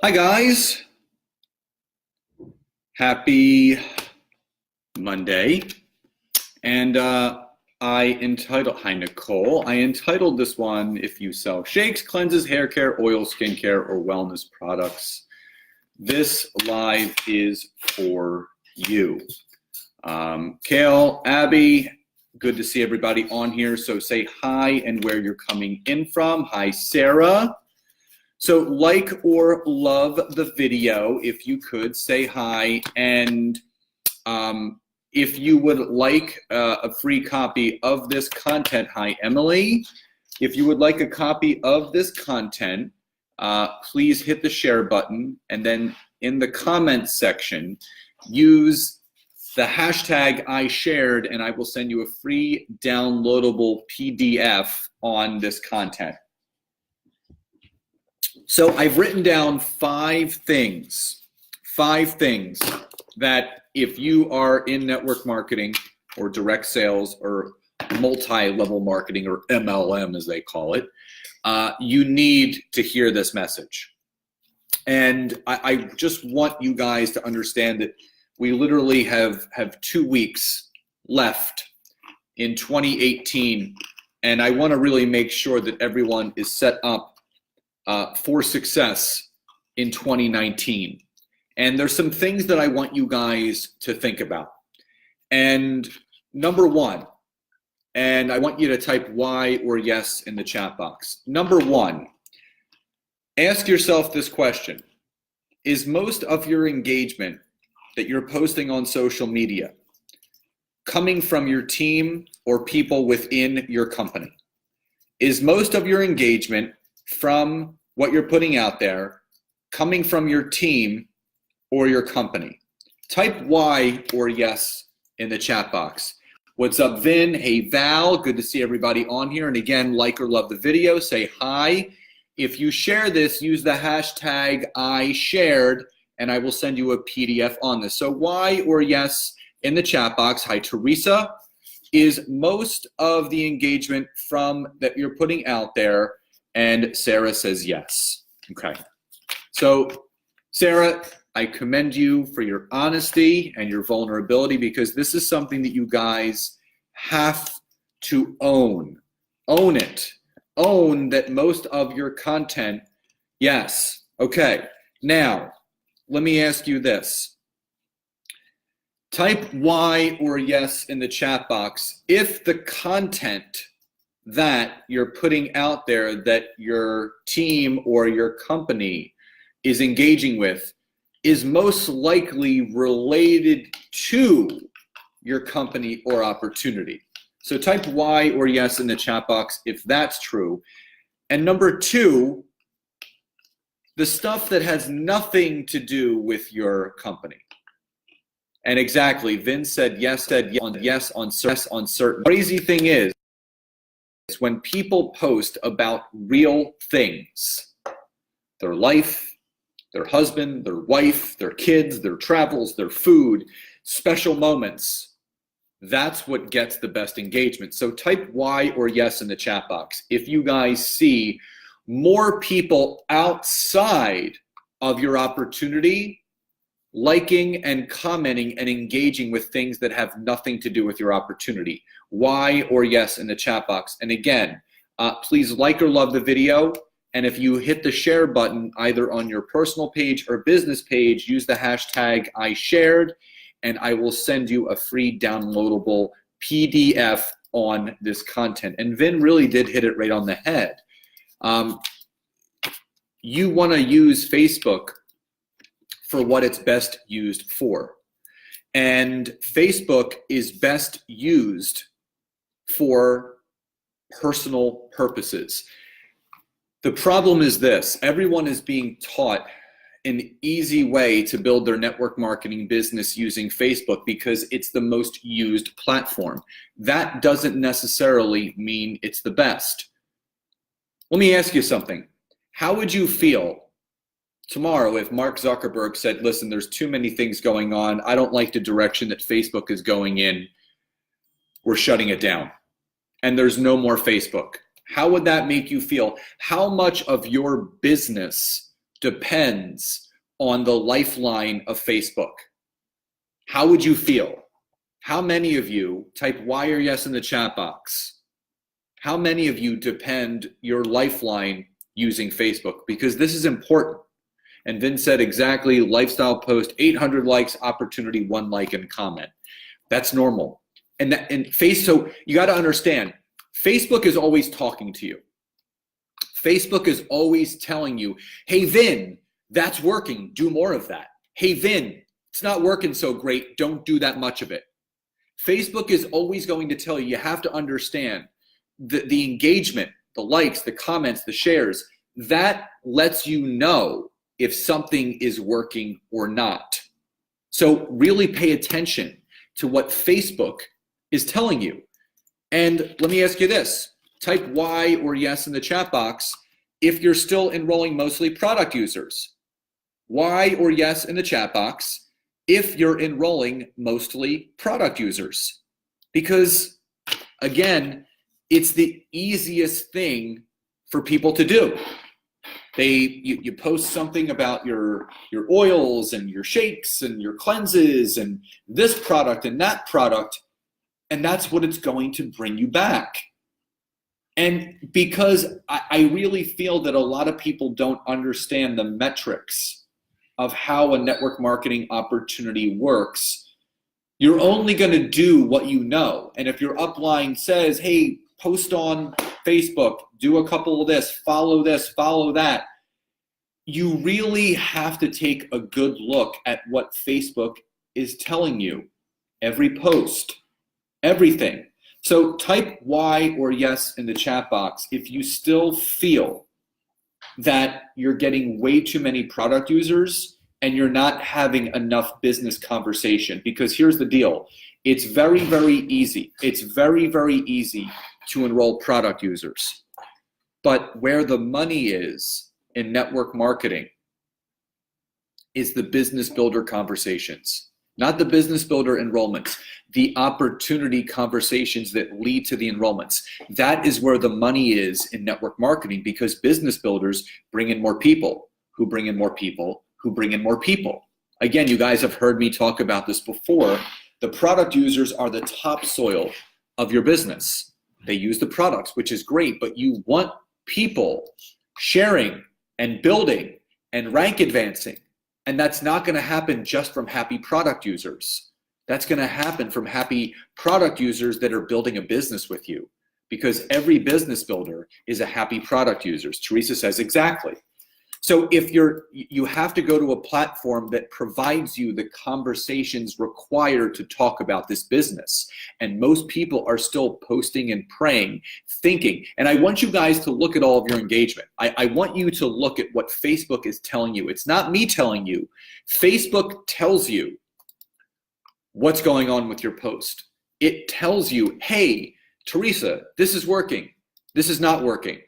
Hi guys, happy Monday. And hi Nicole, I entitled this one, if you sell shakes, cleanses, hair care, oil, skincare, or wellness products, this live is for you. Kale, Abby, good to see everybody on here. So say hi and where you're coming in from. Hi, Sarah. So like or love the video, if you could, say hi. And if you would like a free copy of this content, hi, Emily. If you would like a copy of this content, please hit the share button. And then in the comments section, use the hashtag I shared, and I will send you a free downloadable PDF on this content. So I've written down five things that if you are in network marketing or direct sales or multi-level marketing, or MLM as they call it, you need to hear this message. And I just want you guys to understand that we literally have 2 weeks left in 2018, and I want to really make sure that everyone is set up for success in 2019. And there's some things that I want you guys to think about. And number one, and I want you to type Y or yes in the chat box. Number one, ask yourself this question. Is most of your engagement that you're posting on social media coming from your team or people within your company? Is most of your engagement from what you're putting out there coming from your team or your company? Type Y or yes in the chat box. What's up, Vin? Hey, Val, good to see everybody on here. And again, like or love the video, say hi. If you share this, use the hashtag I shared, and I will send you a PDF on this. So Y or yes in the chat box. Hi, Teresa. Is most of the engagement from that you're putting out there? And Sarah says yes. Okay. So Sarah, I commend you for your honesty and your vulnerability, because this is something that you guys have to own. Own it. Own that most of your content, yes. Okay. Now, let me ask you this. Type Y or yes in the chat box if the content that you're putting out there that your team or your company is engaging with is most likely related to your company or opportunity. So type Y or yes in the chat box if that's true. And number two, the stuff that has nothing to do with your company. And exactly, Vin said yes on certain. Crazy thing is when people post about real things, their life, their husband, their wife, their kids, their travels, their food, special moments, that's what gets the best engagement. So type Y or yes in the chat box if you guys see more people outside of your opportunity liking and commenting and engaging with things that have nothing to do with your opportunity. Y or yes in the chat box. And again, please like or love the video. And if you hit the share button either on your personal page or business page, use the hashtag I shared, and I will send you a free downloadable PDF on this content. And Vin really did hit it right on the head. You want to use Facebook for what it's best used for. And Facebook is best used for personal purposes. The problem is this: everyone is being taught an easy way to build their network marketing business using Facebook because it's the most used platform. That doesn't necessarily mean it's the best. Let me ask you something. How would you feel tomorrow if Mark Zuckerberg said, listen, there's too many things going on. I don't like the direction that Facebook is going in. We're shutting it down. And there's no more Facebook. How would that make you feel? How much of your business depends on the lifeline of Facebook, how would you feel? How many of you type Y or yes in the chat box? How many of you depend your lifeline using Facebook? Because this is important. And Vince said exactly, lifestyle post, 800 likes, opportunity, 1 like and comment. That's normal. So you got to understand, Facebook is always talking to you. Facebook is always telling you, hey, Vin, that's working. Do more of that. Hey, Vin, it's not working so great. Don't do that much of it. Facebook is always going to tell you, you have to understand the engagement, the likes, the comments, the shares, that lets you know if something is working or not. So really pay attention to what Facebook is telling you. And let me ask you this, type Y or yes in the chat box if you're still enrolling mostly product users. Y or yes in the chat box if you're enrolling mostly product users. Because again, it's the easiest thing for people to do. You post something about your oils and your shakes and your cleanses and this product and that product, and that's what it's going to bring you back. And because I really feel that a lot of people don't understand the metrics of how a network marketing opportunity works, you're only going to do what you know. And if your upline says, hey, post on Facebook, do a couple of this, follow that, you really have to take a good look at what Facebook is telling you. Every post, everything. So type Y or yes in the chat box if you still feel that you're getting way too many product users and you're not having enough business conversation. Because here's the deal. It's very, very easy. It's very, very easy to enroll product users. But where the money is in network marketing is the business builder conversations, not the business builder enrollments, the opportunity conversations that lead to the enrollments. That is where the money is in network marketing, because business builders bring in more people, who bring in more people, who bring in more people. Again, you guys have heard me talk about this before. The product users are the topsoil of your business. They use the products, which is great, but you want people sharing and building and rank advancing. And that's not going to happen just from happy product users. That's going to happen from happy product users that are building a business with you, because every business builder is a happy product user. Teresa says exactly. So if you have to go to a platform that provides you the conversations required to talk about this business. And most people are still posting and praying, thinking. And I want you guys to look at all of your engagement. I want you to look at what Facebook is telling you. It's not me telling you. Facebook tells you what's going on with your post. It tells you, hey, Teresa, this is working. This is not working.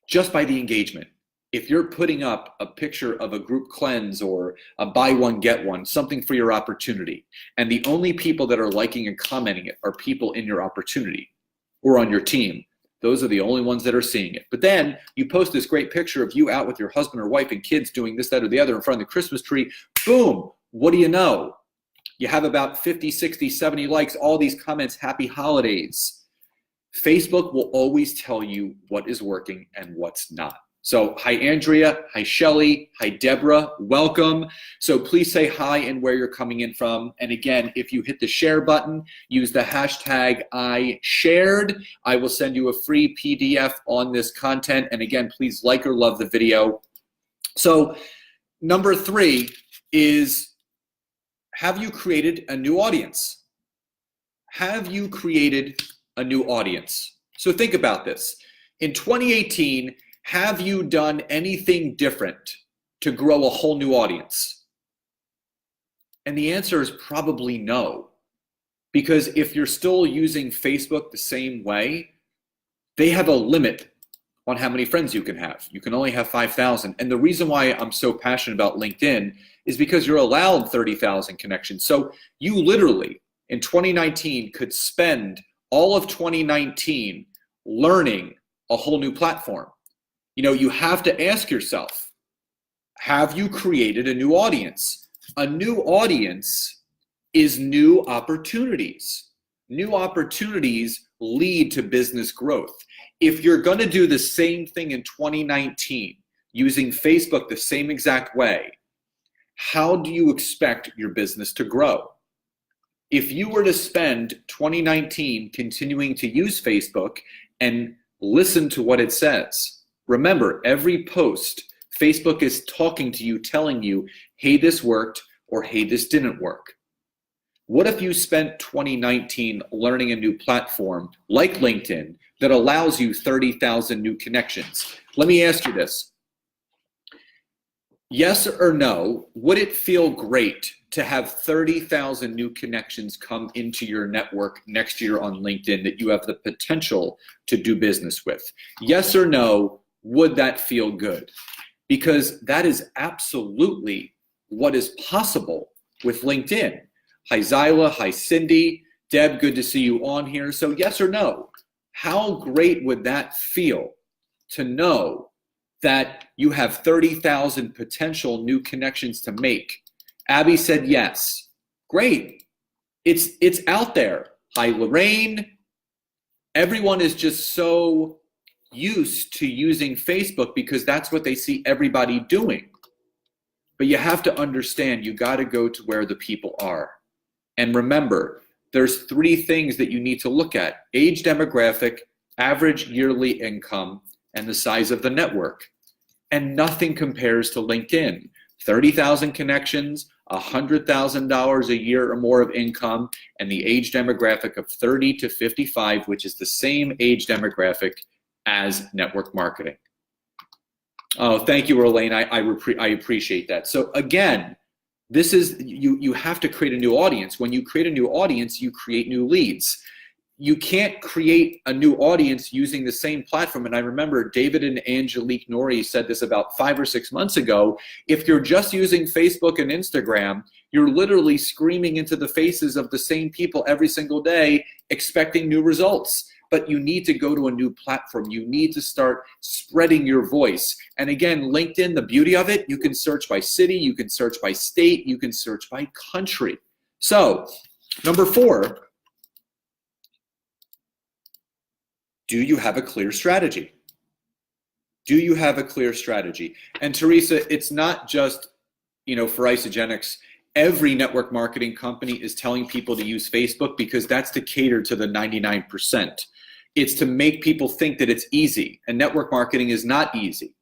Just by the engagement. If you're putting up a picture of a group cleanse or a buy one, get one, something for your opportunity, and the only people that are liking and commenting it are people in your opportunity or on your team, those are the only ones that are seeing it. But then you post this great picture of you out with your husband or wife and kids doing this, that, or the other in front of the Christmas tree. Boom, what do you know? You have about 50, 60, 70 likes, all these comments, happy holidays. Facebook will always tell you what is working and what's not. So hi, Andrea. Hi, Shelly. Hi, Deborah. Welcome. So please say hi and where you're coming in from. And again, if you hit the share button, use the hashtag #IShared. I will send you a free PDF on this content. And again, please like or love the video. So number 3 is, have you created a new audience? Have you created a new audience? So think about this. In 2018, have you done anything different to grow a whole new audience? And the answer is probably no. Because if you're still using Facebook the same way, they have a limit on how many friends you can have. You can only have 5,000. And the reason why I'm so passionate about LinkedIn is because you're allowed 30,000 connections. So you literally, in 2019, could spend all of 2019 learning a whole new platform. You know, you have to ask yourself, Have you created a new audience? A new audience is new opportunities. New opportunities lead to business growth. If you're going to do the same thing in 2019, using Facebook the same exact way, how do you expect your business to grow? If you were to spend 2019 continuing to use Facebook and listen to what it says, remember, every post, Facebook is talking to you, telling you, hey, this worked, or hey, this didn't work. What if you spent 2019 learning a new platform like LinkedIn that allows you 30,000 new connections? Let me ask you this. Yes or no, would it feel great to have 30,000 new connections come into your network next year on LinkedIn that you have the potential to do business with? Yes or no, would that feel good? Because that is absolutely what is possible with LinkedIn. Hi Zyla, hi Cindy, Deb, good to see you on here. So yes or no, how great would that feel to know that you have 30,000 potential new connections to make? Abby said yes. Great. It's out there. Hi Lorraine. Everyone is just so used to using Facebook because that's what they see everybody doing. But you have to understand, you got to go to where the people are. And remember, there's 3 things that you need to look at: age demographic, average yearly income, and the size of the network. And nothing compares to LinkedIn. 30,000 connections, $100,000 a year or more of income, and the age demographic of 30 to 55, which is the same age demographic as network marketing. Oh, thank you, Elaine. I appreciate that. So again, this is, you have to create a new audience. When you create a new audience, you create new leads. You can't create a new audience using the same platform. And I remember David and Angelique Nori said this about 5 or 6 months ago. If you're just using Facebook and Instagram, you're literally screaming into the faces of the same people every single day, expecting new results. But you need to go to a new platform. You need to start spreading your voice. And again, LinkedIn, the beauty of it, you can search by city, you can search by state, you can search by country. So, number 4, do you have a clear strategy? Do you have a clear strategy? And Teresa, it's not just, for Isogenics. Every network marketing company is telling people to use Facebook because that's to cater to the 99%. It's to make people think that it's easy. And network marketing is not easy.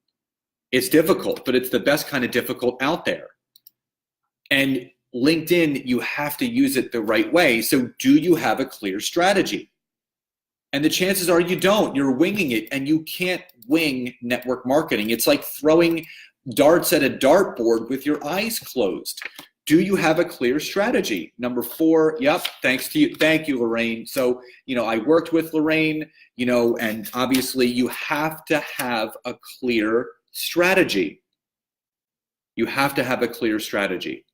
It's difficult, but it's the best kind of difficult out there. And LinkedIn, you have to use it the right way. So do you have a clear strategy? And the chances are you don't. You're winging it, and you can't wing network marketing. It's like throwing darts at a dartboard with your eyes closed. Do you have a clear strategy? Number 4, yep, thanks to you. Thank you, Lorraine. So, I worked with Lorraine, and obviously you have to have a clear strategy. You have to have a clear strategy.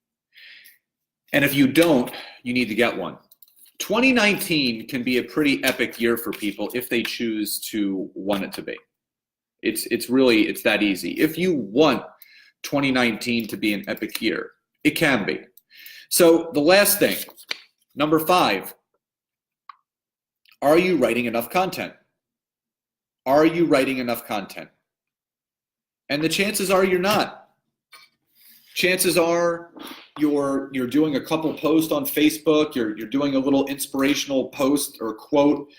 And if you don't, you need to get one. 2019 can be a pretty epic year for people if they choose to want it to be. It's that easy. If you want 2019 to be an epic year, it can be. So the last thing, number 5, are you writing enough content? Are you writing enough content? And the chances are you're not. Chances are you're doing a couple posts on Facebook, you're doing a little inspirational post or quote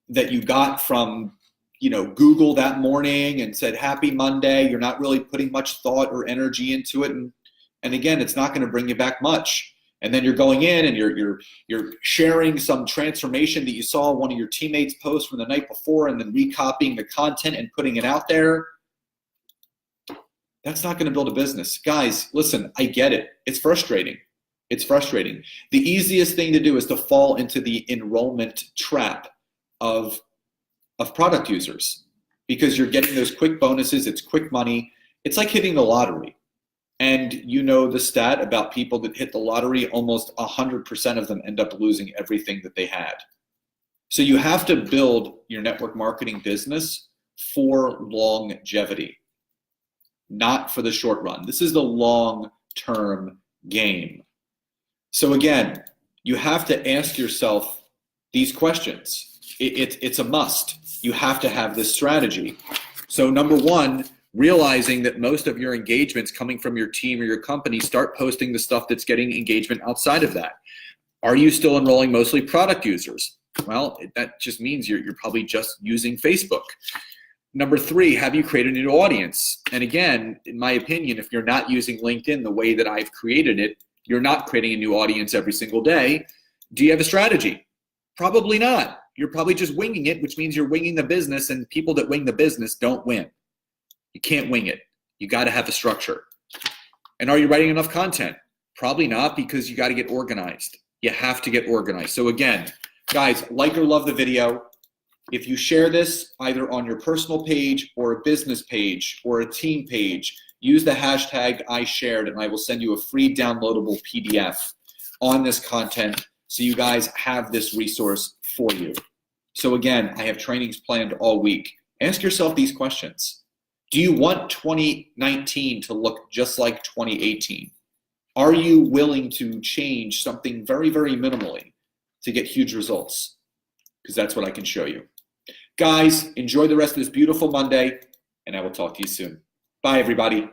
that you got from Google that morning and said happy Monday. You're not really putting much thought or energy into it, and again, it's not going to bring you back much. And then you're going in and you're sharing some transformation that you saw one of your teammates post from the night before, and then recopying the content and putting it out there. That's not going to build a business. Guys, listen, I get it. It's frustrating. It's frustrating. The easiest thing to do is to fall into the enrollment trap of product users, because you're getting those quick bonuses. It's quick money. It's like hitting the lottery. And the stat about people that hit the lottery, almost 100% of them end up losing everything that they had. So you have to build your network marketing business for longevity. not for the short run. This is the long-term game. So again, you have to ask yourself these questions. It's a must. You have to have this strategy. So number one, realizing that most of your engagements coming from your team or your company, start posting the stuff that's getting engagement outside of that. Are you still enrolling mostly product users? Well, that just means you're probably just using Facebook. Number three, have you created a new audience? And again, in my opinion, if you're not using LinkedIn the way that I've created it, you're not creating a new audience every single day. Do you have a strategy? Probably not. You're probably just winging it, which means you're winging the business, and people that wing the business don't win. You can't wing it. You got to have a structure. And are you writing enough content? Probably not, because you got to get organized. You have to get organized. So again, guys, like or love the video. If you share this either on your personal page or a business page or a team page, use the hashtag #IShared, and I will send you a free downloadable PDF on this content so you guys have this resource for you. So again, I have trainings planned all week. Ask yourself these questions. Do you want 2019 to look just like 2018? Are you willing to change something very, very minimally to get huge results? Because that's what I can show you. Guys, enjoy the rest of this beautiful Monday, and I will talk to you soon. Bye, everybody.